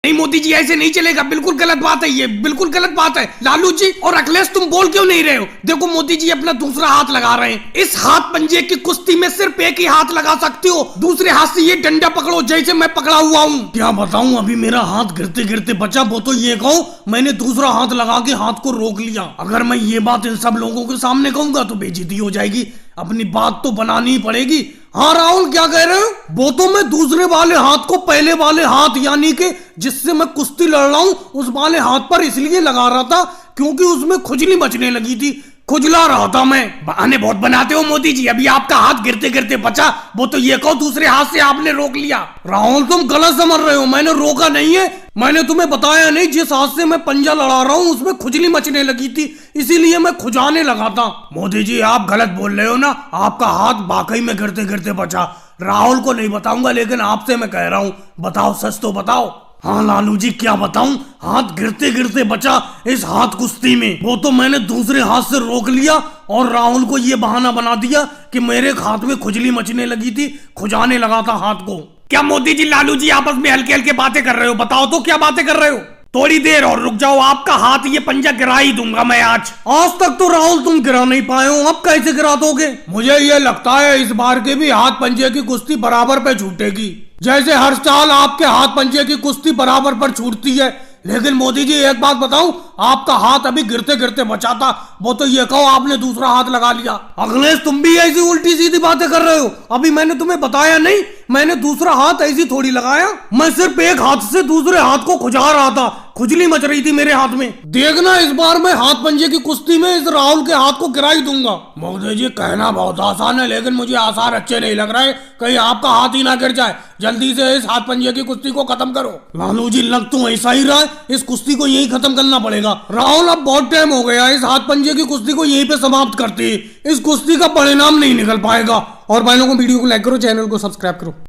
नहीं मोदी जी ऐसे नहीं चलेगा, बिल्कुल गलत बात है, ये बिल्कुल गलत बात है। लालू जी और अखिलेश तुम बोल क्यों नहीं रहे हो? देखो मोदी जी अपना दूसरा हाथ लगा रहे हैं। इस हाथ पंजे की कुश्ती में सिर्फ एक ही हाथ लगा सकती हो, दूसरे हाथ से ये डंडा पकड़ो जैसे मैं पकड़ा हुआ हूँ। क्या बताऊँ, अभी मेरा हाथ गिरते गिरते बचा। वो तो ये कहूँ मैंने दूसरा हाथ लगा के हाथ को रोक लिया। अगर मैं ये बात इन सब लोगों के सामने कहूंगा तो बेइज्जती हो जाएगी, अपनी बात तो बनानी ही पड़ेगी। हाँ राहुल क्या कह रहे हो? वो तो मैं दूसरे वाले हाथ को पहले वाले हाथ यानी कि जिससे मैं कुश्ती लड़ रहा हूँ उस वाले हाथ पर इसलिए लगा रहा था क्योंकि उसमें खुजली मचने लगी थी, खुजला रहा था मैं। बहाने बहुत बनाते हो मोदी जी, अभी आपका हाथ गिरते गिरते बचा, वो तो ये कहो दूसरे हाथ से आपने रोक लिया। राहुल तुम गलत समझ रहे हो, मैंने रोका नहीं है, मैंने तुम्हें बताया नहीं जिस हाथ से मैं पंजा लड़ा रहा हूँ उसमें खुजली मचने लगी थी इसीलिए मैं खुजाने लगा था। मोदी जी आप गलत बोल रहे हो ना, आपका हाथ वाकई में गिरते गिरते बचा। राहुल को नहीं बताऊंगा लेकिन आपसे मैं कह रहा हूँ, बताओ सच तो बताओ। हाँ लालू जी क्या बताऊं, हाथ गिरते गिरते बचा इस हाथ कुश्ती में। वो तो मैंने दूसरे हाथ से रोक लिया और राहुल को ये बहाना बना दिया कि मेरे हाथ में खुजली मचने लगी थी, खुजाने लगा था हाथ को। क्या मोदी जी लालू जी आपस में हल्के हल्के बातें कर रहे हो? बताओ तो क्या बातें कर रहे हो? थोड़ी देर और रुक जाओ, आपका हाथ ये पंजा गिरा ही दूंगा मैं आज। आज तक तो राहुल तुम गिरा नहीं पाए हो, अब कैसे गिरा दोगे? मुझे ये लगता है इस बार के भी हाथ पंजे की कुश्ती बराबर पे छूटेगी, जैसे हर साल आपके हाथ पंजे की कुश्ती बराबर पर छूटती है। लेकिन मोदी जी एक बात बताऊं, आपका हाथ अभी गिरते गिरते बचा था, वो तो ये कहो आपने दूसरा हाथ लगा लिया। अखिलेश तुम भी ऐसी उल्टी सीधी बातें कर रहे हो, अभी मैंने तुम्हें बताया नहीं मैंने दूसरा हाथ ऐसी थोड़ी लगाया, मैं सिर्फ एक हाथ से दूसरे हाथ को खुजा रहा था, खुजली मच रही थी मेरे हाथ में। देखना इस बार मैं हाथ पंजे की कुश्ती में इस राहुल के हाथ को गिरा ही दूंगा। मोदी जी कहना बहुत आसान है लेकिन मुझे आसार अच्छे नहीं लग रहे, कहीं आपका हाथ ही ना गिर जाए। जल्दी से इस हाथ पंजे की कुश्ती को खत्म करो। लालू जी लग तो ऐसा ही रहा है, इस कुश्ती को यही खत्म करना पड़ेगा। राहुल अब बहुत टाइम हो गया, इस हाथ पंजे की कुश्ती को यहीं पे समाप्त करते हैं, इस कुश्ती का परिणाम नहीं निकल पाएगा। और भाई लोगों वीडियो को लाइक करो, चैनल को सब्सक्राइब करो।